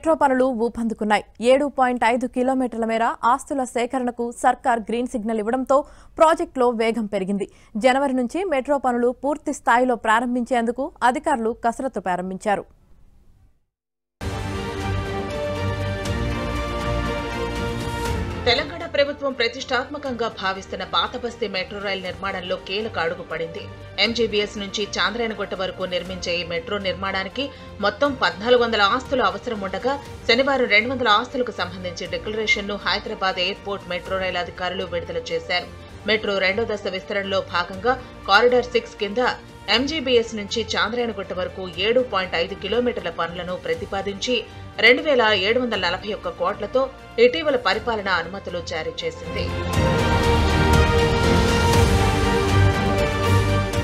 Metro పనులు ఊపందుకున్నాయి. 7.5 కిలోమీటర్ల మేర ఆస్తుల సేకరణకు సర్కార్ గ్రీన్ సిగ్నల్ ఇవ్వడంతో ప్రాజెక్టులో వేగం పెరిగింది. జనవరి నుంచి మెట్రో పనులు పూర్తి స్థాయిలో ప్రారంభించేందుకు అధికారులు కసరత్తు ప్రారంభించారు. తెలంగాణ ప్రభుత్వం ప్రతిష్టాత్మకంగా భావిస్తున్న పాతబస్తీ మెట్రో రైల్ నిర్మాణంలో కీలక అడుగు పడింది. ఎంజీబీఎస్ నుంచి చాంద్రాయణగుట్ట వరకు నిర్మించే ఈ మెట్రో నిర్మాణానికి మొత్తం 1400 ఆస్తులు అవసరం ఉండగా శనివారం 200 ఆస్తులకు సంబంధించి డిక్లరేషన్ ను హైదరాబాద్ ఎయిర్పోర్ట్ మెట్రో రైల్ అధికారులు విడుదల చేశారు. మెట్రో రెండో దశ విస్తరణలో భాగంగా కారిడార్ 6 కింద ఎంజీబీఎస్ నుంచి చాంద్రాయణగుట్ట వరకు 7.5 కిలోమీటర్ల పనులను ప్రతిపాదించి 2741 కోట్లతో ఇటీవల పరిపాలనా అనుమతులు జారీ చేసింది.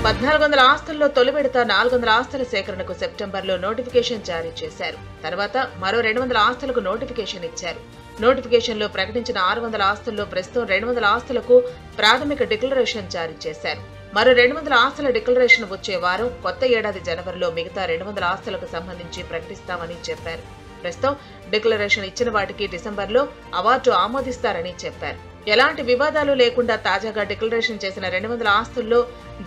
1400 ఆస్తుల్లో తొలి విడత 400 ఆస్తుల సేకరణకు సెప్టెంబర్లో నోటిఫికేషన్ జారీ చేశారు. తర్వాత మరో 200 ఆస్తులకు నోటిఫికేషన్ ఇచ్చారు. నోటిఫికేషన్లో ప్రకటించిన 600 ఆస్తుల్లో ప్రస్తుతం 200 ఆస్తులకు ప్రాథమిక డిక్లరేషన్ జారీ చేశారు. మరో 200 ఆస్తుల డిక్లరేషన్ వచ్చే వారం కొత్త ఏడాది జనవరిలో మిగతా 200 ఆస్తులకు సంబంధించి ప్రకటిస్తామని చెప్పారు. ప్రస్తుతం డిక్లరేషన్ ఇచ్చిన వాటికి డిసెంబర్లో అవార్డు ఆమోదిస్తారని చెప్పారు. ఎలాంటి వివాదాలు లేకుండా తాజాగా డిక్లరేషన్ చేసిన 200 ఆస్తుల్లో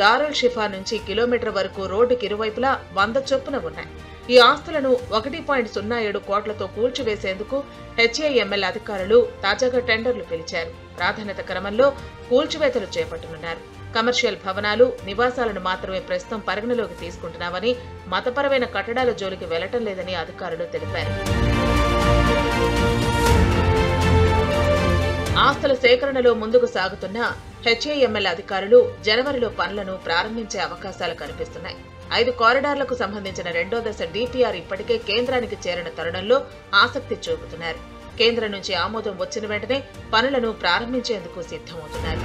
దారుల్ షిఫా నుంచి కిలోమీటర్ వరకు రోడ్డుకి ఇరువైపులా 100 చొప్పున ఉన్నాయి. ఈ ఆస్తులను 1.07 కోట్లతో కూల్చివేసేందుకు హెచ్ఏఎంఎల్ అధికారులు తాజాగా టెండర్లు పిలిచారు. ప్రాధాన్యత క్రమంలో కూల్చివేతలు చేపట్టనున్నారు. కమర్షియల్ భవనాలు, నివాసాలను మాత్రమే ప్రస్తుతం పరిగణలోకి తీసుకుంటున్నామని, మతపరమైన కట్టడాల జోలికి వెళ్లటం లేదని అధికారులు తెలిపారు. ఆస్తుల సేకరణలో ముందుకు సాగుతున్న హెచ్ఏఎంఎల్ అధికారులు జనవరిలో పనులను ప్రారంభించే అవకాశాలు కనిపిస్తున్నాయి. 5 కారిడార్లకు సంబంధించిన రెండో దశ డిపిఆర్ ఇప్పటికే కేంద్రానికి చేరిన తరుణంలో ఆసక్తి చూపుతున్నారు. కేంద్రం నుంచి ఆమోదం వచ్చిన వెంటనే పనులను ప్రారంభించేందుకు సిద్ధమవుతున్నారు.